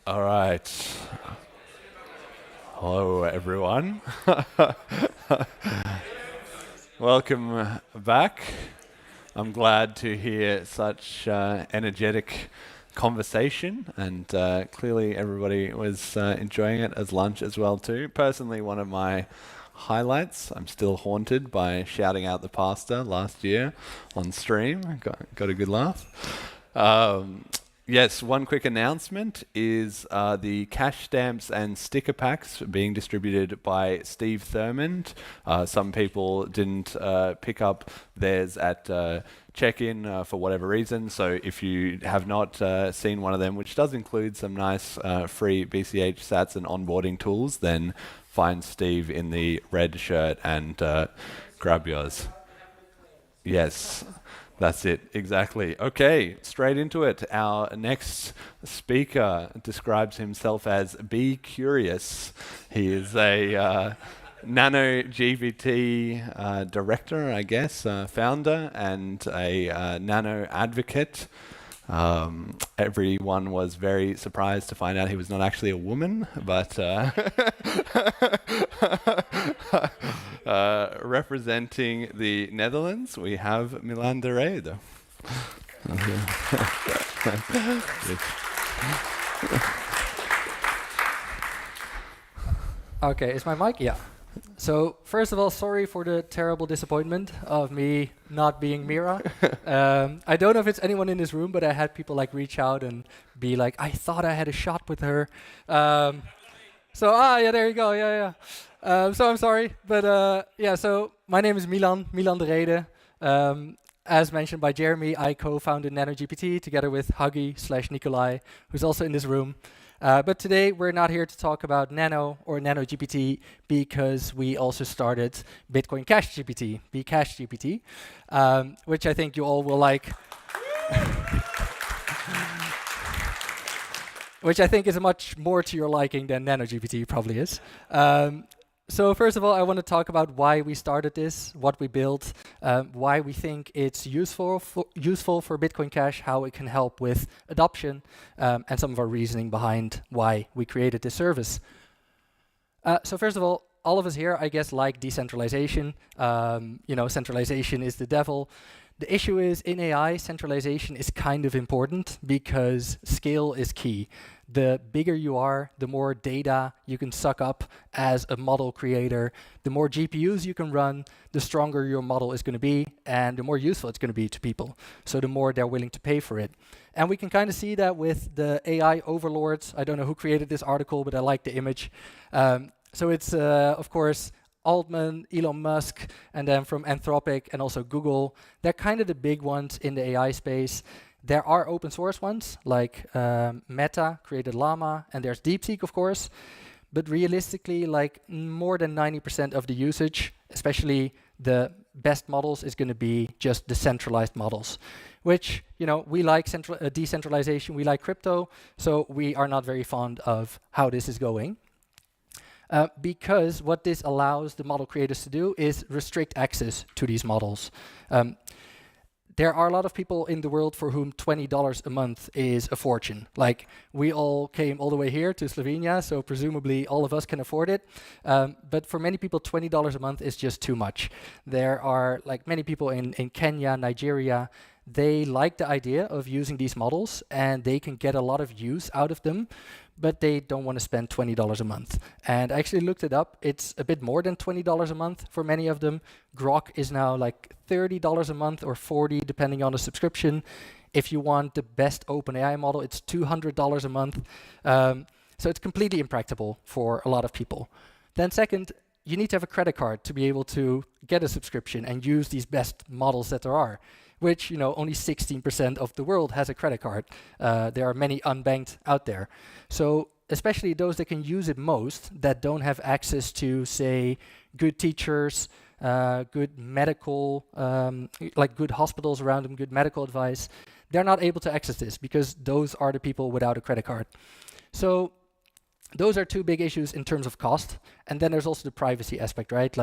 All right. Hello, everyone. Welcome back. I'm glad to hear such energetic conversation, and clearly everybody was enjoying it as lunch as well too. Personally, one of my highlights, I'm still haunted by shouting out the pastor last year on stream. Got a good laugh. Yes, one quick announcement is the cash stamps and sticker packs being distributed by Steve Thurmond. Some people didn't pick up theirs at check-in for whatever reason, so if you have not seen one of them, which does include some nice free BCH sats and onboarding tools, then find Steve in the red shirt and grab yours. Yes. That's it, exactly. Okay, straight into it. Our next speaker describes himself as Be Curious. He is a NanoGPT director, I guess, founder, and a nano advocate. Everyone was very surprised to find out he was not actually a woman, but representing the Netherlands, we have Milan de Reede. Okay, is my mic? Yeah. So first of all, sorry for the terrible disappointment of me not being Mira. I don't know if it's anyone in this room, but I had people like reach out and be like, I thought I had a shot with her. Yeah, there you go, yeah. So I'm sorry, but yeah, so my name is Milan de Reede. As mentioned by Jeremy, I co-founded NanoGPT together with Huggy/Nikolai, who's also in this room. But today we're not here to talk about Nano or NanoGPT because we also started Bitcoincash BCashGPT, which I think you all will like. Which I think is much more to your liking than NanoGPT probably is. So first of all, I want to talk about why we started this, what we built, why we think it's useful for Bitcoin Cash, how it can help with adoption, and some of our reasoning behind why we created this service. So first of all of us here, I guess, like decentralization. Centralization is the devil. The issue is, in AI, centralization is kind of important because scale is key. The bigger you are, the more data you can suck up as a model creator, the more GPUs you can run, the stronger your model is going to be, and the more useful it's going to be to people. So the more they're willing to pay for it. And we can kind of see that with the AI overlords. I don't know who created this article, but I like the image. So it's, of course, Altman, Elon Musk, and then from Anthropic and also Google. They're kind of the big ones in the AI space. There are open source ones like Meta created Llama, and there's DeepSeek, of course. But realistically, like more than 90% of the usage, especially the best models, is going to be just decentralized models, which, we like decentralization, we like crypto, so we are not very fond of how this is going. Because what this allows the model creators to do is restrict access to these models. There are a lot of people in the world for whom $20 a month is a fortune. Like, we all came all the way here to Slovenia, so presumably all of us can afford it. But for many people, $20 a month is just too much. There are many people in Kenya, Nigeria. They like the idea of using these models, and they can get a lot of use out of them, but they don't want to spend $20 a month. And I actually looked it up. It's a bit more than $20 a month for many of them. Grok is now like $30 a month or $40, depending on the subscription. If you want the best OpenAI model, it's $200 a month. So it's completely impractical for a lot of people. Then second, you need to have a credit card to be able to get a subscription and use these best models that there are, which, only 16% of the world has a credit card. There are many unbanked out there. So especially those that can use it most, that don't have access to, say, good teachers, good medical, good hospitals around them, good medical advice, they're not able to access this because those are the people without a credit card. So those are two big issues in terms of cost. And then there's also the privacy aspect, right?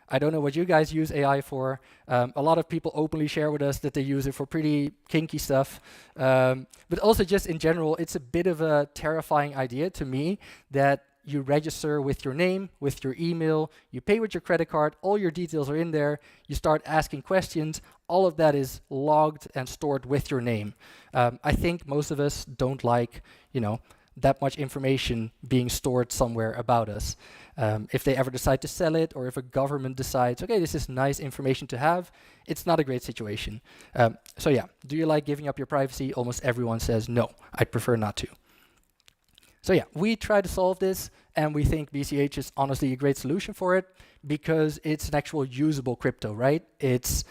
I don't know what you guys use AI for. A lot of people openly share with us that they use it for pretty kinky stuff. But also just in general, it's a bit of a terrifying idea to me that you register with your name, with your email, you pay with your credit card, all your details are in there, you start asking questions, all of that is logged and stored with your name. I think most of us don't like, that much information being stored somewhere about us. If they ever decide to sell it, or if a government decides, okay, this is nice information to have, it's not a great situation. So yeah, do you like giving up your privacy? Almost everyone says no, I'd prefer not to. So yeah, we try to solve this, and we think BCH is honestly a great solution for it because it's an actual usable crypto, right? It's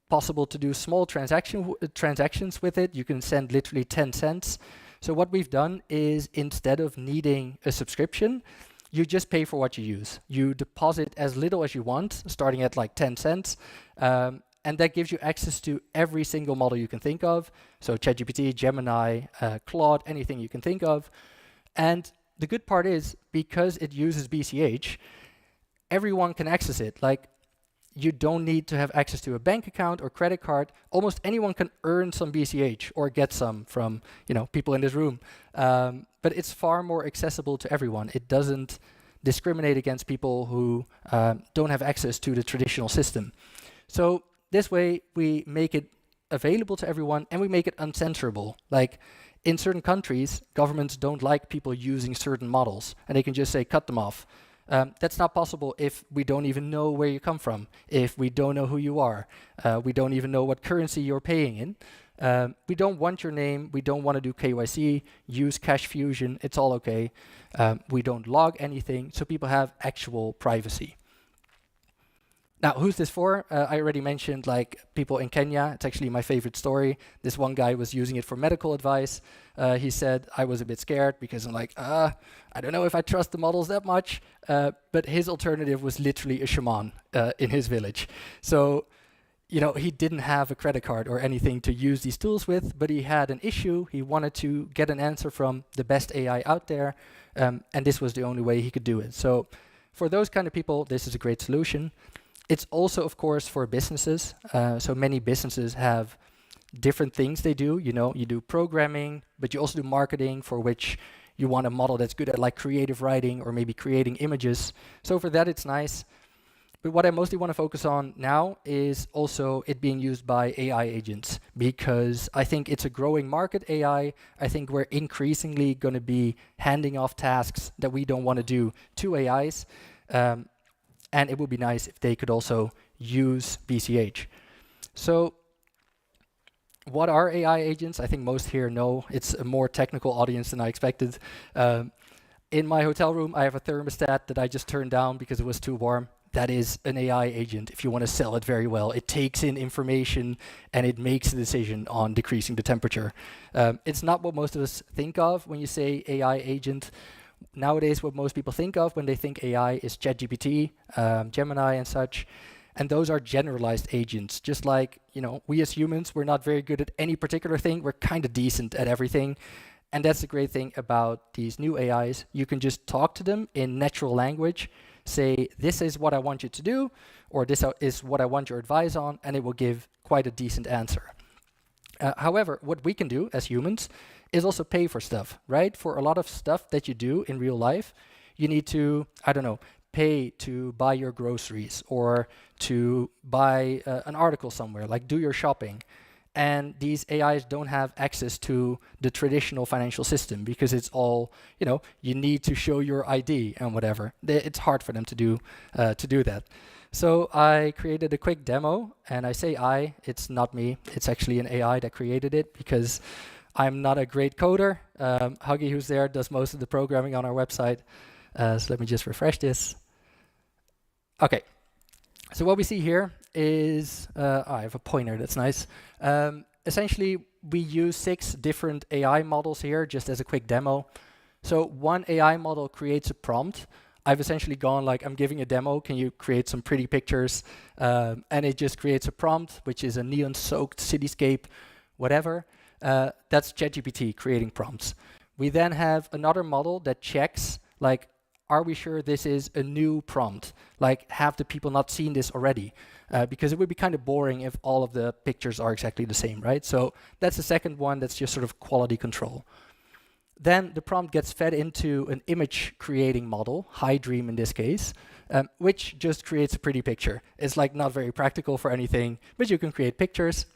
possible to do small transactions with it. You can send literally 10 cents. So what we've done is, instead of needing a subscription, you just pay for what you use. You deposit as little as you want, starting at like 10 cents. And that gives you access to every single model you can think of. So ChatGPT, Gemini, Claude, anything you can think of. And the good part is, because it uses BCH, everyone can access it. Like, you don't need to have access to a bank account or credit card. Almost anyone can earn some BCH or get some from, people in this room. But it's far more accessible to everyone. It doesn't discriminate against people who don't have access to the traditional system. So this way, we make it available to everyone, and we make it uncensorable. Like, in certain countries, governments don't like people using certain models, and they can just say, cut them off. That's not possible if we don't even know where you come from, if we don't know who you are, we don't even know what currency you're paying in. We don't want your name, we don't want to do KYC, use Cash Fusion, it's all okay. We don't log anything, so people have actual privacy. Now, who's this for? I already mentioned, like, people in Kenya. It's actually my favorite story. This one guy was using it for medical advice. He said, I was a bit scared because I'm like, I don't know if I trust the models that much. But his alternative was literally a shaman in his village. So, he didn't have a credit card or anything to use these tools with, but he had an issue. He wanted to get an answer from the best AI out there. And this was the only way he could do it. So for those kind of people, this is a great solution. It's also, of course, for businesses. So many businesses have different things they do. You do programming, but you also do marketing, for which you want a model that's good at like creative writing or maybe creating images. So for that, it's nice. But what I mostly want to focus on now is also it being used by AI agents, because I think it's a growing market, AI. I think we're increasingly going to be handing off tasks that we don't want to do to AIs. And it would be nice if they could also use BCH. So what are AI agents? I think most here know. It's a more technical audience than I expected. In my hotel room, I have a thermostat that I just turned down because it was too warm. That is an AI agent, if you want to sell it very well. It takes in information and it makes a decision on decreasing the temperature. It's not what most of us think of when you say AI agent. Nowadays, what most people think of when they think AI is ChatGPT, Gemini and such. And those are generalized agents. Just like, we as humans, we're not very good at any particular thing. We're kind of decent at everything. And that's the great thing about these new AIs. You can just talk to them in natural language, say, this is what I want you to do, or this is what I want your advice on, and it will give quite a decent answer. However, what we can do as humans is also pay for stuff, right? For a lot of stuff that you do in real life, you need to, pay to buy your groceries or to buy an article somewhere, like do your shopping. And these AIs don't have access to the traditional financial system because it's all, you need to show your ID and whatever. It's hard for them to do that. So I created a quick demo, and I say it's not me. It's actually an AI that created it because I'm not a great coder. Huggy, who's there, does most of the programming on our website. So let me just refresh this. Okay. So what we see here is, I have a pointer, that's nice. Essentially, we use 6 different AI models here just as a quick demo. So one AI model creates a prompt. I've essentially gone like, I'm giving a demo, can you create some pretty pictures? And it just creates a prompt, which is a neon-soaked cityscape, whatever. That's ChatGPT creating prompts. We then have another model that checks, like, are we sure this is a new prompt? Like, have the people not seen this already? Because it would be kind of boring if all of the pictures are exactly the same, right? So that's the second one, that's just sort of quality control. Then the prompt gets fed into an image creating model, HiDream in this case, which just creates a pretty picture. It's like not very practical for anything, but you can create pictures.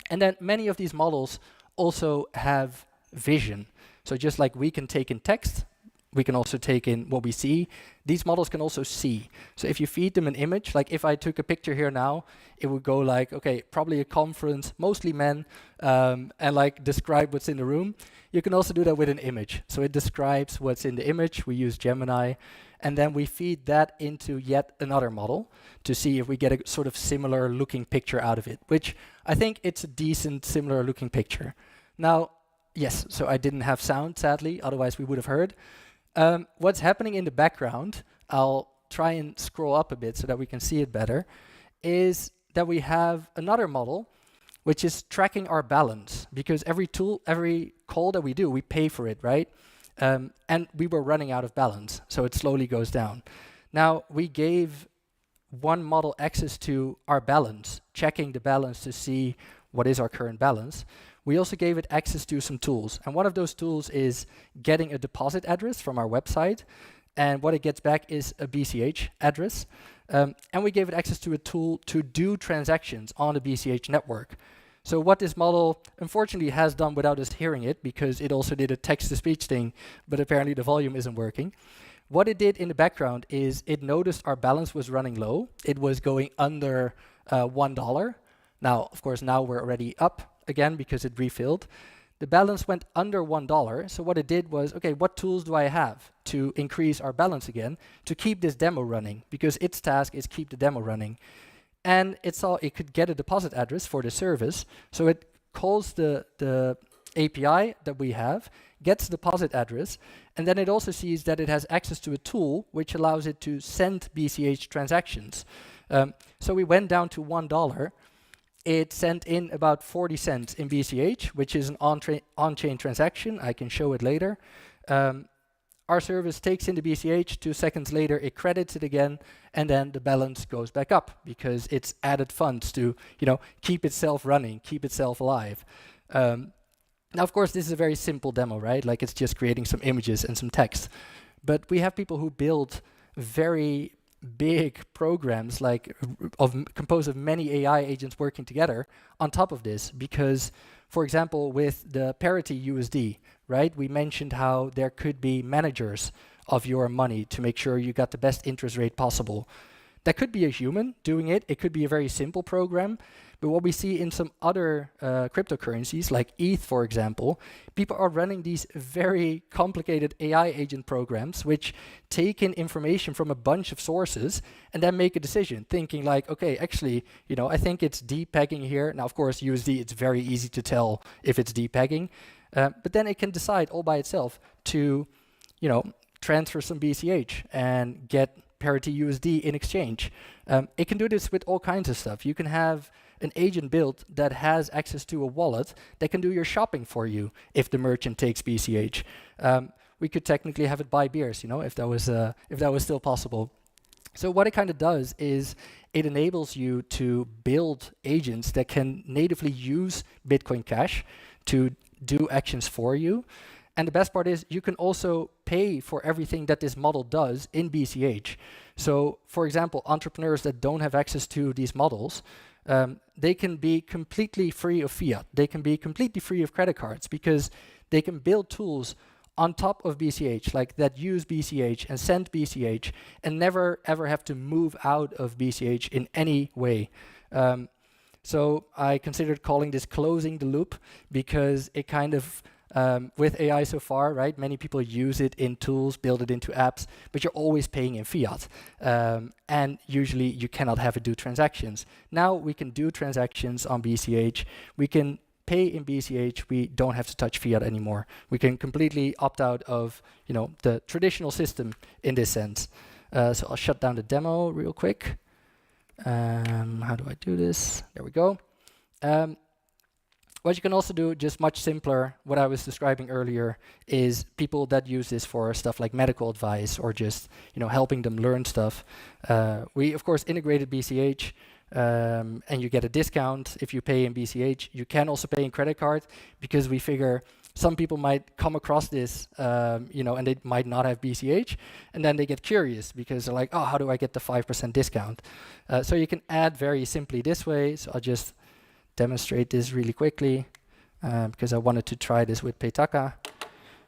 And then many of these models also have vision. So just like we can take in text, we can also take in what we see. These models can also see. So if you feed them an image, like if I took a picture here now, it would go like, okay, probably a conference, mostly men, and like describe what's in the room. You can also do that with an image. So it describes what's in the image. We use Gemini, and then we feed that into yet another model to see if we get a sort of similar looking picture out of it, which I think it's a decent, similar looking picture. Now, yes, so I didn't have sound, sadly, otherwise we would have heard. What's happening in the background, I'll try and scroll up a bit so that we can see it better, is that we have another model which is tracking our balance, because every call that we do, we pay for it, right? And we were running out of balance, so it slowly goes down. Now, we gave one model access to our balance, checking the balance to see what is our current balance. We also gave it access to some tools, and one of those tools is getting a deposit address from our website, and what it gets back is a BCH address. And we gave it access to a tool to do transactions on the BCH network. So what this model unfortunately has done without us hearing it, because it also did a text-to-speech thing, but apparently the volume isn't working. What it did in the background is it noticed our balance was running low. It was going under $1. Now, of course, now we're already up again because it refilled. The balance went under $1. So what it did was, okay, what tools do I have to increase our balance again to keep this demo running? Because its task is keep the demo running. And it saw it could get a deposit address for the service. So it calls the API that we have, gets the deposit address, and then it also sees that it has access to a tool which allows it to send BCH transactions. So we went down to $1. It sent in about 40 cents in BCH, which is an on-chain transaction. I can show it later. Our service takes in the BCH, 2 seconds later it credits it again, and then the balance goes back up because it's added funds to, keep itself running, keep itself alive. Now, of course, this is a very simple demo, right? Like it's just creating some images and some text. But we have people who build very big programs composed of many AI agents working together on top of this, because, for example, with the parity USD, right, we mentioned how there could be managers of your money to make sure you got the best interest rate possible. That could be a human doing it. It could be a very simple program. But what we see in some other cryptocurrencies, like ETH, for example, people are running these very complicated AI agent programs, which take in information from a bunch of sources and then make a decision, thinking like, okay, actually, I think it's depegging here. Now, of course, USD, it's very easy to tell if it's depegging. But then it can decide all by itself to, transfer some BCH and get parity USD in exchange. It can do this with all kinds of stuff. You can have an agent built that has access to a wallet that can do your shopping for you if the merchant takes BCH. We could technically have it buy beers, if that was still possible. So what it kind of does is it enables you to build agents that can natively use Bitcoin Cash to do actions for you. And the best part is you can also pay for everything that this model does in BCH. So, for example, entrepreneurs that don't have access to these models, they can be completely free of fiat. They can be completely free of credit cards because they can build tools on top of BCH, like that use BCH and send BCH and never ever have to move out of BCH in any way. So I considered calling this closing the loop because it kind of, with AI so far, right, many people use it in tools, build it into apps, but you're always paying in fiat. And usually you cannot have it do transactions. Now we can do transactions on BCH. We can pay in BCH. We don't have to touch fiat anymore. We can completely opt out of, the traditional system in this sense. So I'll shut down the demo real quick. How do I do this? There we go. What you can also do, just much simpler, what I was describing earlier, is people that use this for stuff like medical advice or just helping them learn stuff. We of course integrated BCH, and you get a discount if you pay in BCH. You can also pay in credit card because we figure some people might come across this, and they might not have BCH, and then they get curious because they're like, oh, how do I get the 5% discount? So you can add very simply this way. So I'll just demonstrate this really quickly because I wanted to try this with Paytaka.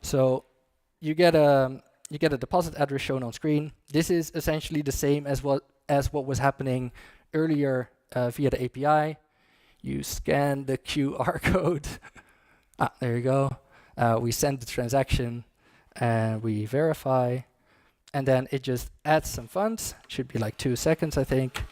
So you get a deposit address shown on screen. This is essentially the same as what was happening earlier via the API. You scan the QR code. There you go. We send the transaction and we verify, and then it just adds some funds. Should be like 2 seconds, I think.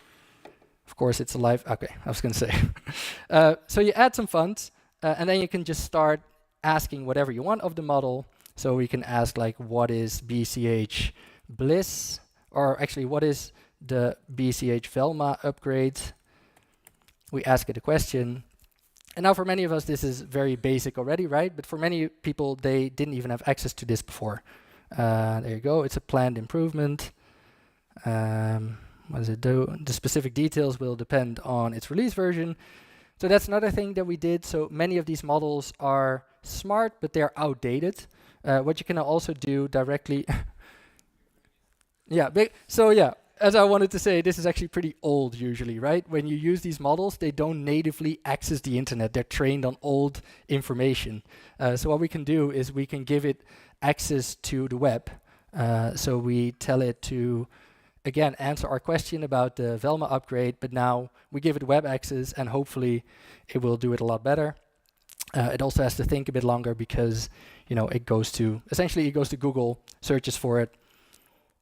Of course, it's a live. Okay, I was going to say. So you add some funds, and then you can just start asking whatever you want of the model. So we can ask like, what is BCH BLISS? Or actually, what is the BCH Velma upgrade? We ask it a question. And now for many of us, this is very basic already, right? But for many people, they didn't even have access to this before. There you go. It's a planned improvement. What does it do? The specific details will depend on its release version. So that's another thing that we did. So many of these models are smart, but they're outdated. What you can also do directly. As I wanted to say, this is actually pretty old usually, right? When you use these models, they don't natively access the internet. They're trained on old information. So what we can do is we can give it access to the web. So we tell it to, again, answer our question about the Velma upgrade, but now we give it web access and hopefully it will do it a lot better. It also has to think a bit longer because, it goes to Google, searches for it,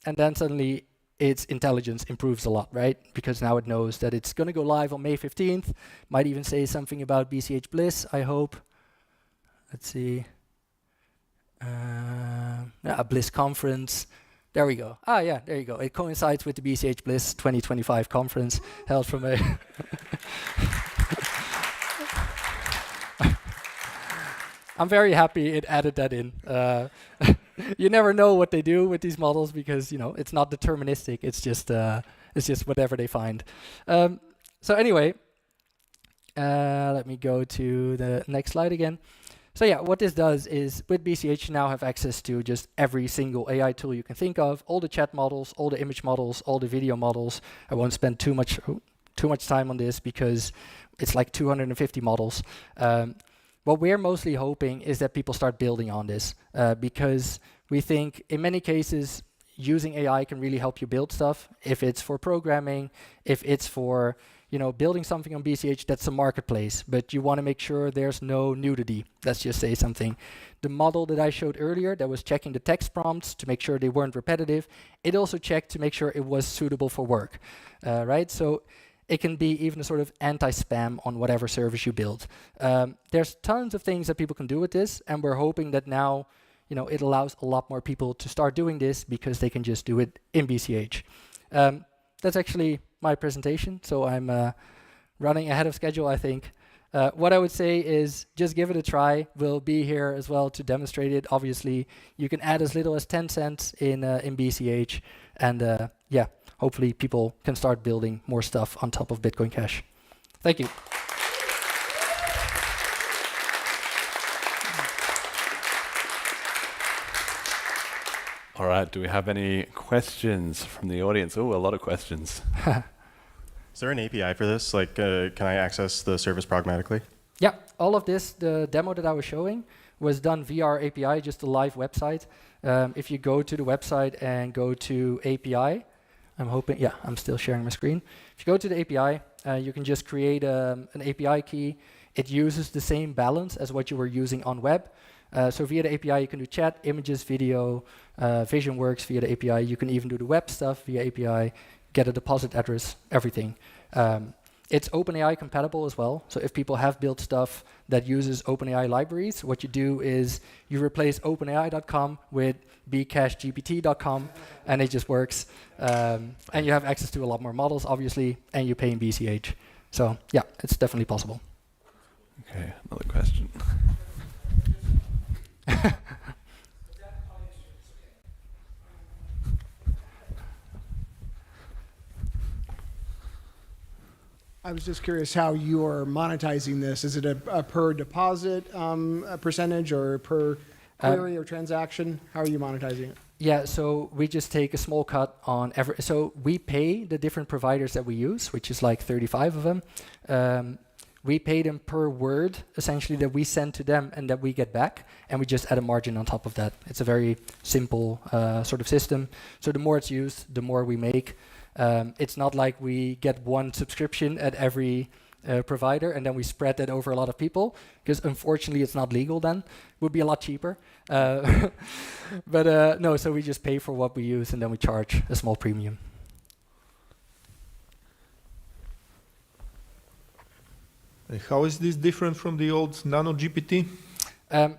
and then suddenly its intelligence improves a lot, right? Because now it knows that it's going to go live on May 15th. Might even say something about BCH BLISS, I hope. Let's see. A BLISS conference. There we go. There you go. It coincides with the BCH BLISS 2025 conference held from a... I'm very happy it added that in. You never know what they do with these models because it's not deterministic. It's just whatever they find. So anyway, let me go to the next slide again. So yeah, what this does is with BCH you now have access to just every single AI tool you can think of, all the chat models, all the image models, all the video models. I won't spend too much time on this because it's like 250 models. What we're mostly hoping is that people start building on this because we think in many cases using AI can really help you build stuff. If it's for programming, if it's for building something on BCH, that's a marketplace, but you want to make sure there's no nudity. Let's just say something. The model that I showed earlier that was checking the text prompts to make sure they weren't repetitive, it also checked to make sure it was suitable for work, right? So it can be even a sort of anti-spam on whatever service you build. There's tons of things that people can do with this, and we're hoping that now, it allows a lot more people to start doing this because they can just do it in BCH. That's actually my presentation, so I'm running ahead of schedule, I think. What I would say is just give it a try. We'll be here as well to demonstrate it. Obviously, you can add as little as 10 cents in BCH, and hopefully people can start building more stuff on top of Bitcoin Cash. Thank you. All right, do we have any questions from the audience? Oh, a lot of questions. Is there an API for this? Like, can I access the service pragmatically? Yeah, all of this, the demo that I was showing, was done via our API, just a live website. If you go to the website and go to API, I'm still sharing my screen. If you go to the API, you can just create an API key. It uses the same balance as what you were using on web. So via the API, you can do chat, images, video, vision works via the API. You can even do the web stuff via API, get a deposit address, everything. It's OpenAI compatible as well. So if people have built stuff that uses OpenAI libraries, what you do is you replace OpenAI.com with BCashGPT.com, and it just works. And you have access to a lot more models, obviously, and you pay in BCH. So yeah, it's definitely possible. Okay, another question. I was just curious how you're monetizing this. Is it a per deposit a percentage or per query or transaction? How are you monetizing it? Yeah, so we just take a small cut on every. So we pay the different providers that we use, which is like 35 of them. We pay them per word, essentially, that we send to them and that we get back, and we just add a margin on top of that. It's a very simple sort of system. So the more it's used, the more we make. It's not like we get one subscription at every provider and then we spread that over a lot of people, because unfortunately it's not legal then. It would be a lot cheaper. But no, so we just pay for what we use and then we charge a small premium. How is this different from the old NanoGPT?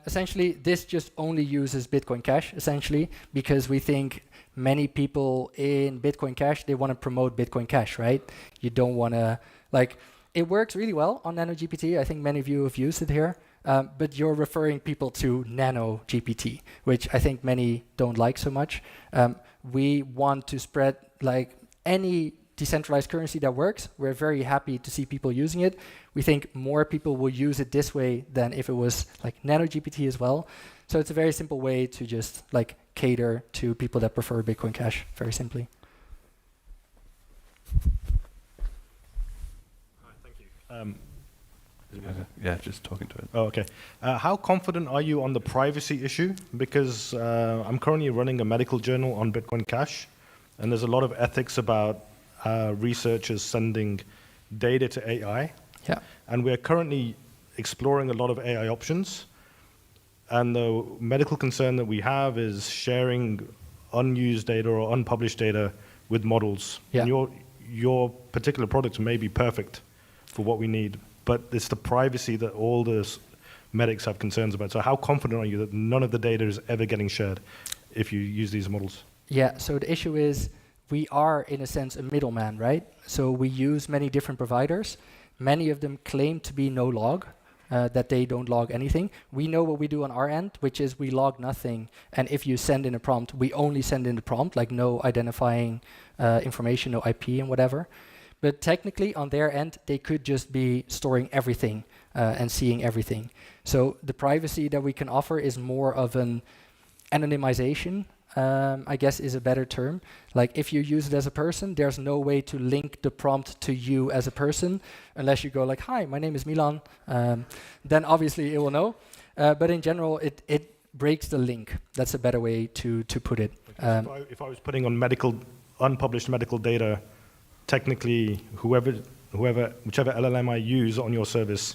Essentially, this just only uses Bitcoin Cash, essentially, because we think many people in Bitcoin Cash, they want to promote Bitcoin Cash, right? You don't want to, like, it works really well on NanoGPT. I think many of you have used it here, but you're referring people to NanoGPT, which I think many don't like so much. We want to spread, like, any decentralized currency that works. We're very happy to see people using it. We think more people will use it this way than if it was like NanoGPT as well. So it's a very simple way to just like cater to people that prefer Bitcoin Cash, very simply. Hi, thank you. Yeah, just talking to it. Oh, okay. How confident are you on the privacy issue? Because I'm currently running a medical journal on Bitcoin Cash, and there's a lot of ethics about researchers sending data to AI. Yeah. And we're currently exploring a lot of AI options. And the medical concern that we have is sharing unused data or unpublished data with models. Yeah. And your particular product may be perfect for what we need, but it's the privacy that all the medics have concerns about. So how confident are you that none of the data is ever getting shared if you use these models? Yeah, so the issue is we are, in a sense, a middleman, right? So we use many different providers. Many of them claim to be no log, that they don't log anything. We know what we do on our end, which is we log nothing. And if you send in a prompt, we only send in the prompt, like no identifying information, no IP and whatever. But technically, on their end, they could just be storing everything and seeing everything. So the privacy that we can offer is more of an anonymization, I guess is a better term. Like if you use it as a person, there's no way to link the prompt to you as a person unless you go like, hi, my name is Milan. Then obviously it will know. But in general, it breaks the link. That's a better way to put it. Okay, if I was putting on unpublished medical data, technically whichever LLM I use on your service,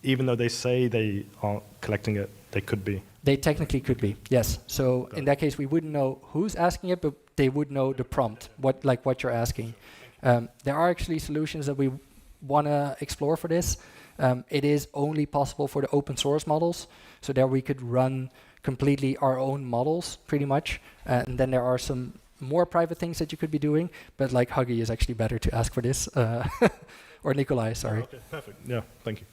even though they say they aren't collecting it, they could be. They technically could be, yes. So in that case, we wouldn't know who's asking it, but they would know the prompt, what you're asking. There are actually solutions that we want to explore for this. It is only possible for the open source models. So there we could run completely our own models, pretty much. And then there are some more private things that you could be doing, but like Huggy is actually better to ask for this. Or Nikolai, sorry. Okay, perfect. Yeah, thank you.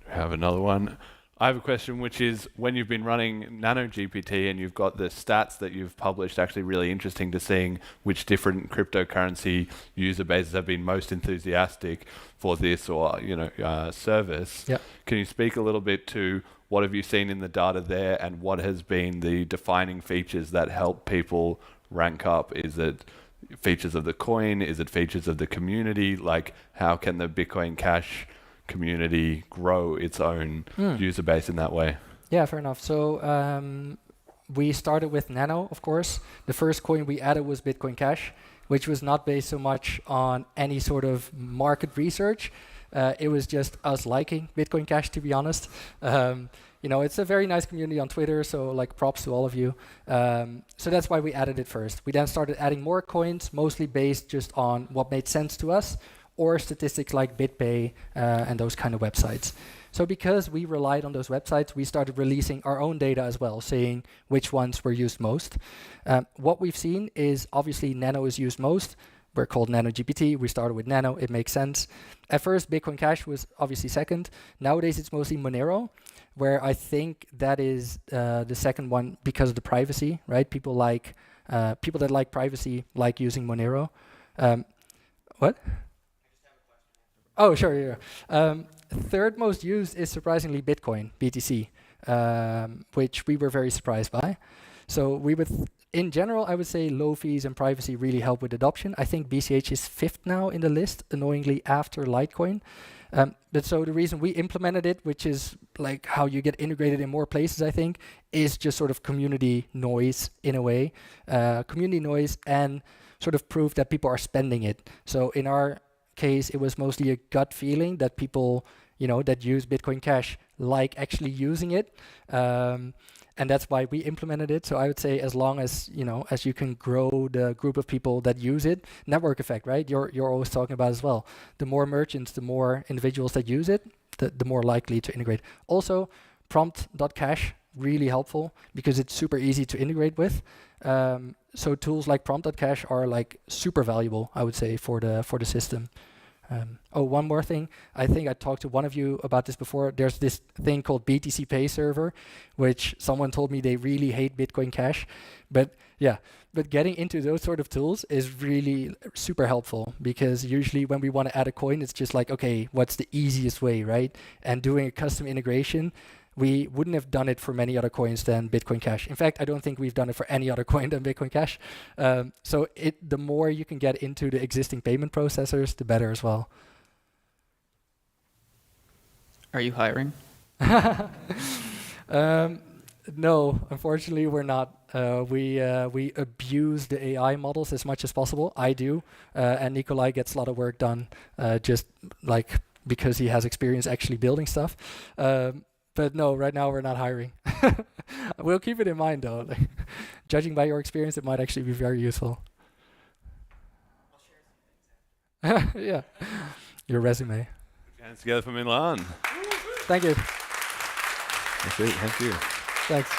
I have another one. I have a question, which is when you've been running NanoGPT and you've got the stats that you've published, actually really interesting to seeing which different cryptocurrency user bases have been most enthusiastic for this or service. Yep. Can you speak a little bit to what have you seen in the data there and what has been the defining features that help people rank up? Is it features of the coin? Is it features of the community? Like how can the Bitcoin Cash community grow its own user base in that way? Yeah, fair enough. So we started with Nano, of course. The first coin we added was Bitcoin Cash, which was not based so much on any sort of market research. It was just us liking Bitcoin Cash, to be honest. It's a very nice community on Twitter, so like props to all of you. So that's why we added it first. We then started adding more coins, mostly based just on what made sense to us, or statistics like BitPay and those kind of websites. So because we relied on those websites, we started releasing our own data as well, saying which ones were used most. What we've seen is obviously Nano is used most. we're called NanoGPT. We started with Nano. It makes sense. At first, Bitcoin Cash was obviously second. Nowadays, it's mostly Monero, where I think that is the second one because of the privacy, right? People that like privacy like using Monero. What? Oh, sure, yeah. Third most used is surprisingly Bitcoin, BTC, which we were very surprised by. So in general, I would say low fees and privacy really help with adoption. I think BCH is fifth now in the list, annoyingly after Litecoin. But so the reason we implemented it, which is like how you get integrated in more places, I think, is just sort of community noise in a way. Community noise and sort of proof that people are spending it. So in our case, it was mostly a gut feeling that people, that use Bitcoin Cash like actually using it. And that's why we implemented it. So I would say as long as, as you can grow the group of people that use it, network effect, right? You're always talking about as well. The more merchants, the more individuals that use it, the more likely to integrate. Also, prompt.cash, really helpful because it's super easy to integrate with. So tools like prompt.cash are like super valuable, I would say, for the system. One more thing. I think I talked to one of you about this before. There's this thing called BTC Pay Server, which someone told me they really hate Bitcoin Cash. But getting into those sort of tools is really super helpful because usually when we want to add a coin, it's just like, okay, what's the easiest way, right? And doing a custom integration, we wouldn't have done it for many other coins than Bitcoin Cash. In fact, I don't think we've done it for any other coin than Bitcoin Cash. So the more you can get into the existing payment processors, the better as well. Are you hiring? No, unfortunately, we're not. We abuse the AI models as much as possible. I do, and Nikolai gets a lot of work done, just like because he has experience actually building stuff. But no, right now we're not hiring. We'll keep it in mind though. Judging by your experience, it might actually be very useful. Yeah, your resume. Hands together for Milan. Thank you. That's it. Thank you. Thanks.